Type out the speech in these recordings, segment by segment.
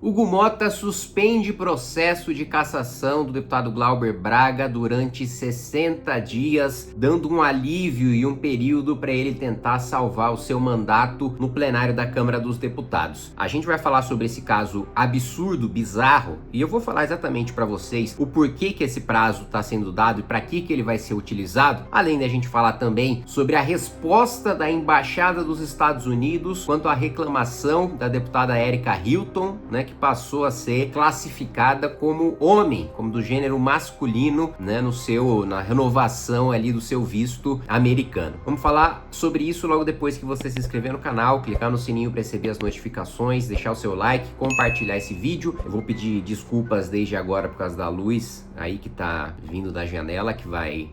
Hugo Motta suspende processo de cassação do deputado Glauber Braga durante 60 dias, dando um alívio e um período para ele tentar salvar o seu mandato no plenário da Câmara dos Deputados. A gente vai falar sobre esse caso absurdo, bizarro, e eu vou falar exatamente para vocês o porquê que esse prazo está sendo dado e para que ele vai ser utilizado, além da gente falar também sobre a resposta da Embaixada dos Estados Unidos quanto à reclamação da deputada Erika Hilton, né, que passou a ser classificada como homem, como do gênero masculino, né, na renovação ali do seu visto americano. Vamos falar sobre isso logo depois que você se inscrever no canal, clicar no sininho para receber as notificações, deixar o seu like, compartilhar esse vídeo. Eu vou pedir desculpas desde agora por causa da luz aí que tá vindo da janela, que vai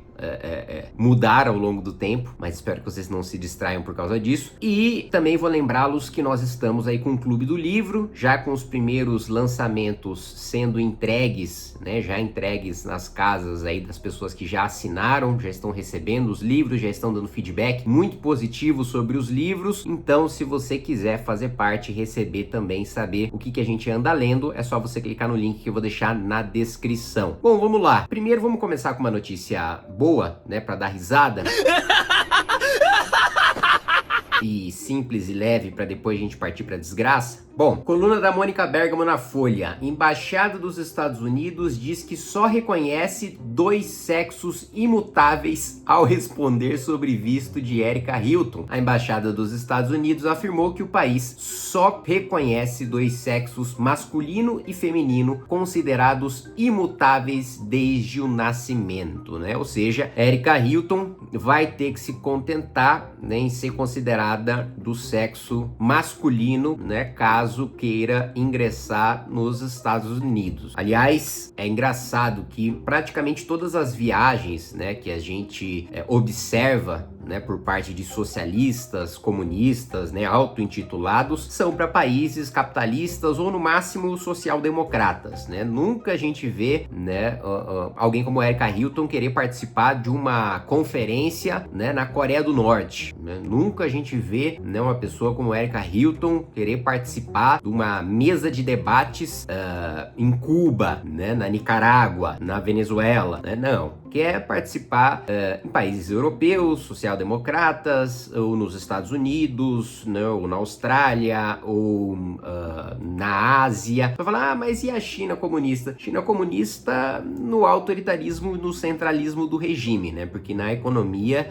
mudar ao longo do tempo, mas espero que vocês não se distraiam por causa disso. E também vou lembrá-los que nós estamos aí com o Clube do Livro, já com os primeiros lançamentos sendo entregues, né, já entregues nas casas aí das pessoas que já assinaram, já estão recebendo os livros, já estão dando feedback muito positivo sobre os livros. Então, se você quiser fazer parte e receber também, saber o que a gente anda lendo, é só você clicar no link que eu vou deixar na descrição. Bom, vamos lá. Primeiro vamos começar com uma notícia boa, né, para dar risada. E simples e leve para depois a gente partir para desgraça. Bom, coluna da Mônica Bergamo na Folha. Embaixada dos Estados Unidos diz que só reconhece 2 sexos imutáveis ao responder sobre visto de Erika Hilton. A Embaixada dos Estados Unidos afirmou que o país só reconhece 2 sexos masculino e feminino considerados imutáveis desde o nascimento, né? Ou seja, Erika Hilton vai ter que se contentar, né, em ser considerada do sexo masculino, né, caso queira ingressar nos Estados Unidos. Aliás, é engraçado que praticamente todas as viagens, né, que a gente observa, né, por parte de socialistas, comunistas, né, auto-intitulados, são para países capitalistas ou no máximo social-democratas, né? Nunca a gente vê, né, alguém como Erika Hilton querer participar de uma conferência, né, na Coreia do Norte, né? Nunca a gente vê, né, uma pessoa como Erika Hilton querer participar de uma mesa de debates em Cuba, né, na Nicarágua, na Venezuela, né? Não. Quer participar em países europeus, social-democratas, ou nos Estados Unidos, né, ou na Austrália, ou na Ásia. Vai falar, mas e a China comunista? China comunista no autoritarismo, no centralismo do regime, né? Porque na economia,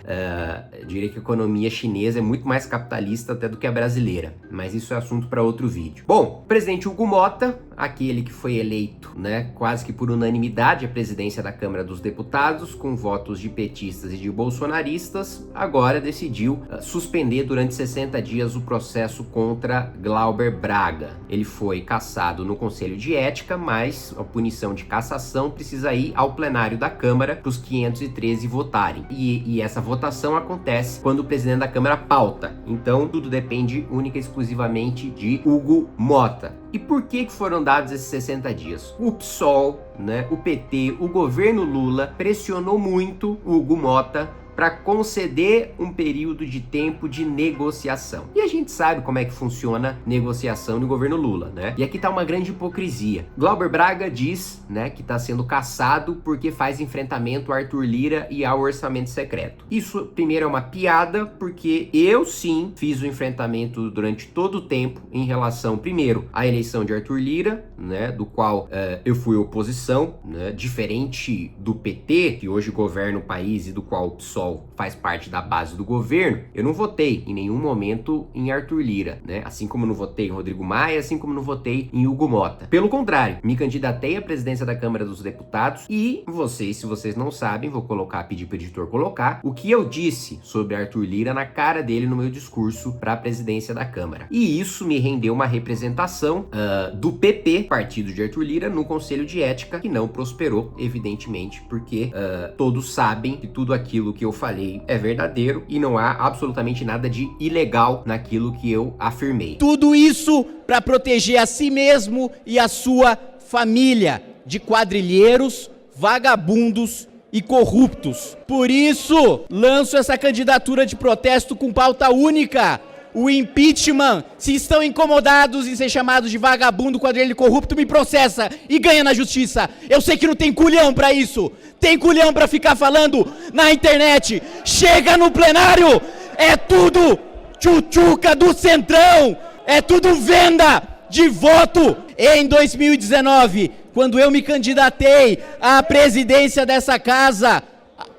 eu diria que a economia chinesa é muito mais capitalista até do que a brasileira. Mas isso é assunto para outro vídeo. Bom, o presidente Hugo Motta, aquele que foi eleito, né, quase que por unanimidade à presidência da Câmara dos Deputados, com votos de petistas e de bolsonaristas, agora decidiu suspender durante 60 dias o processo contra Glauber Braga. Ele foi cassado no Conselho de Ética, mas a punição de cassação precisa ir ao plenário da Câmara para os 513 votarem. E essa votação acontece quando o presidente da Câmara pauta. Então, tudo depende única e exclusivamente de Hugo Motta. E por que foram dados esses 60 dias? O PSOL, né, o PT, o governo Lula pressionou muito o Hugo Motta para conceder um período de tempo de negociação. E a gente sabe como é que funciona negociação no governo Lula, né? E aqui tá uma grande hipocrisia. Glauber Braga diz, né, que tá sendo cassado porque faz enfrentamento a Arthur Lira e ao orçamento secreto. Isso, primeiro, é uma piada, porque eu sim fiz o enfrentamento durante todo o tempo em relação, primeiro, à eleição de Arthur Lira, né, do qual eu fui oposição, né, diferente do PT, que hoje governa o país e do qual o PSOL faz parte da base do governo. Eu não votei em nenhum momento em Arthur Lira, né? Assim como não votei em Rodrigo Maia, assim como não votei em Hugo Motta. Pelo contrário, me candidatei à presidência da Câmara dos Deputados e vocês, se vocês não sabem, vou pedir pro editor colocar o que eu disse sobre Arthur Lira na cara dele no meu discurso para a presidência da Câmara. E isso me rendeu uma representação do PP, partido de Arthur Lira, no Conselho de Ética, que não prosperou, evidentemente, porque todos sabem que tudo aquilo que eu falei é verdadeiro e não há absolutamente nada de ilegal naquilo que eu afirmei. Tudo isso para proteger a si mesmo e a sua família de quadrilheiros, vagabundos e corruptos. Por isso, lanço essa candidatura de protesto com pauta única o impeachment. Se estão incomodados em ser chamados de vagabundo, quadrilha corrupto, me processa e ganha na justiça. Eu sei que não tem culhão pra isso. Tem culhão pra ficar falando na internet. Chega no plenário. É tudo tchutchuca do Centrão. É tudo venda de voto. Em 2019, quando eu me candidatei à presidência dessa casa,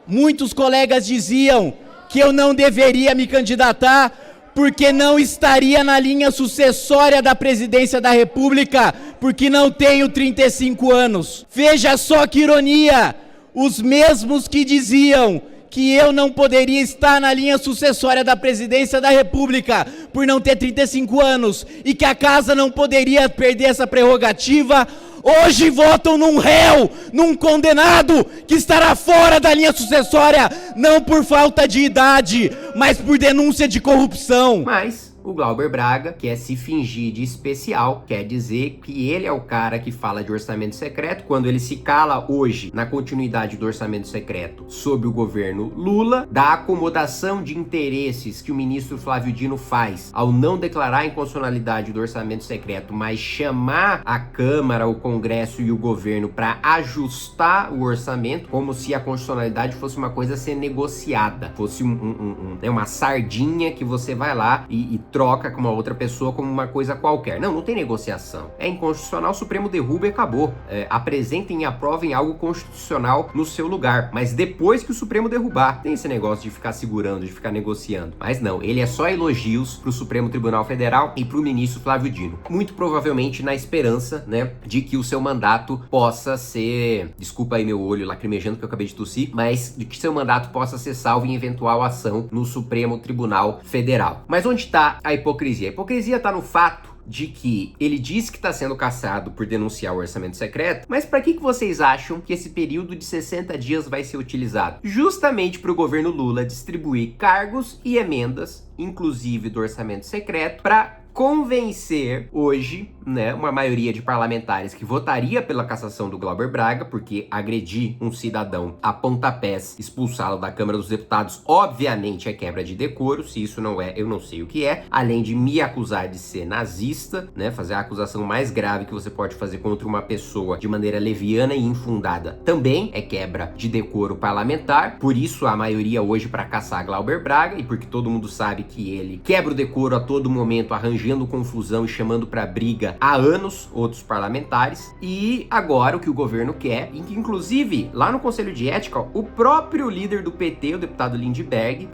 muitos colegas diziam que eu não deveria me candidatar porque não estaria na linha sucessória da presidência da República, porque não tenho 35 anos. Veja só que ironia, os mesmos que diziam que eu não poderia estar na linha sucessória da presidência da República por não ter 35 anos e que a casa não poderia perder essa prerrogativa, hoje votam num réu, num condenado que estará fora da linha sucessória, não por falta de idade, mas por denúncia de corrupção. Mas o Glauber Braga quer se fingir de especial, quer dizer que ele é o cara que fala de orçamento secreto, quando ele se cala hoje na continuidade do orçamento secreto sob o governo Lula, da acomodação de interesses que o ministro Flávio Dino faz ao não declarar a inconstitucionalidade do orçamento secreto, mas chamar a Câmara, o Congresso e o governo para ajustar o orçamento, como se a constitucionalidade fosse uma coisa a ser negociada, fosse uma sardinha que você vai lá e troca com uma outra pessoa como uma coisa qualquer. Não tem negociação. É inconstitucional, o Supremo derruba e acabou. Apresentem e aprovem algo constitucional no seu lugar. Mas depois que o Supremo derrubar, tem esse negócio de ficar segurando, de ficar negociando. Mas não, ele é só elogios pro Supremo Tribunal Federal e pro ministro Flávio Dino. Muito provavelmente na esperança, né, de que o seu mandato possa ser... Desculpa aí meu olho lacrimejando que eu acabei de tossir, mas de que seu mandato possa ser salvo em eventual ação no Supremo Tribunal Federal. Mas onde está a hipocrisia? A hipocrisia está no fato de que ele disse que está sendo caçado por denunciar o orçamento secreto, mas para que vocês acham que esse período de 60 dias vai ser utilizado? Justamente para o governo Lula distribuir cargos e emendas, inclusive do orçamento secreto, para convencer hoje, né, uma maioria de parlamentares que votaria pela cassação do Glauber Braga, porque agredir um cidadão a pontapés, expulsá-lo da Câmara dos Deputados, obviamente é quebra de decoro. Se isso não é, eu não sei o que é. Além de me acusar de ser nazista, né, fazer a acusação mais grave que você pode fazer contra uma pessoa de maneira leviana e infundada, também é quebra de decoro parlamentar. Por isso a maioria hoje para caçar Glauber Braga, e porque todo mundo sabe que ele quebra o decoro a todo momento, arranjando confusão e chamando para briga há anos outros parlamentares. E agora o que o governo quer, e que inclusive lá no Conselho de Ética, o próprio líder do PT, o deputado Lindbergh,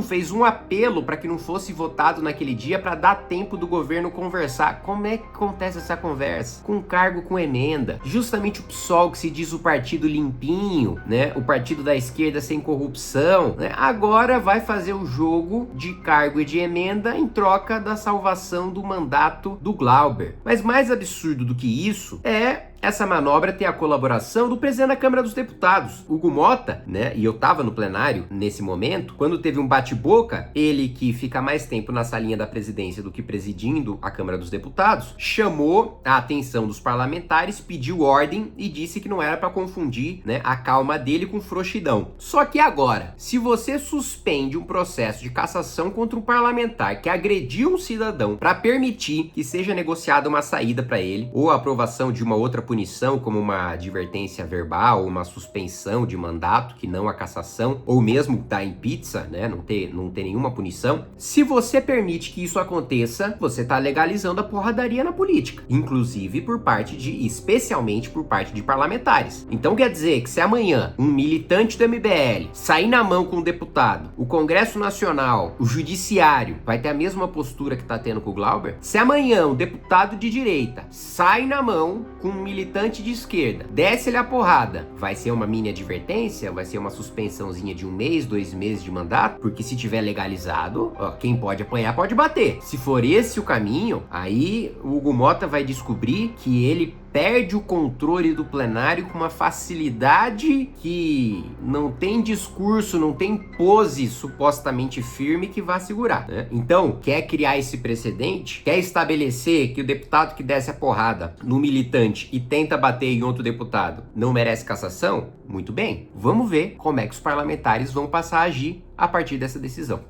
fez um apelo para que não fosse votado naquele dia para dar tempo do governo conversar. Como é que acontece essa conversa? Com cargo, com emenda. Justamente o PSOL, que se diz o partido limpinho, né? O partido da esquerda sem corrupção, né? Agora vai fazer o jogo de cargo e de emenda em troca da salvação do mandato do Glauber. Mas mais absurdo do que isso é essa manobra ter a colaboração do presidente da Câmara dos Deputados, Hugo Mota, né? E eu tava no plenário nesse momento, quando teve um bate-boca, ele que fica mais tempo na salinha da presidência do que presidindo a Câmara dos Deputados, chamou a atenção dos parlamentares, pediu ordem e disse que não era para confundir, né, a calma dele com frouxidão. Só que agora, se você suspende um processo de cassação contra um parlamentar que agrediu um cidadão para permitir que seja negociada uma saída para ele, ou a aprovação de uma outra punição, como uma advertência verbal, uma suspensão de mandato, que não a cassação, ou mesmo dar em pizza, né, não ter nenhuma punição. Se você permite que isso aconteça, você tá legalizando a porradaria na política, inclusive especialmente por parte de parlamentares. Então quer dizer que se amanhã um militante do MBL sair na mão com um deputado, o Congresso Nacional, o Judiciário vai ter a mesma postura que tá tendo com o Glauber? Se amanhã um deputado de direita sai na mão com um militante de esquerda, desce-lhe a porrada, vai ser uma mini advertência? Vai ser uma suspensãozinha de 1 mês, 2 meses de mandato? Porque se tiver legalizado, ó, quem pode apanhar pode bater. Se for esse o caminho, aí o Hugo Mota vai descobrir que ele perde o controle do plenário com uma facilidade que não tem discurso, não tem pose supostamente firme que vá segurar, né? Então, quer criar esse precedente? Quer estabelecer que o deputado que desce a porrada no militante e tenta bater em outro deputado não merece cassação? Muito bem, vamos ver como é que os parlamentares vão passar a agir a partir dessa decisão.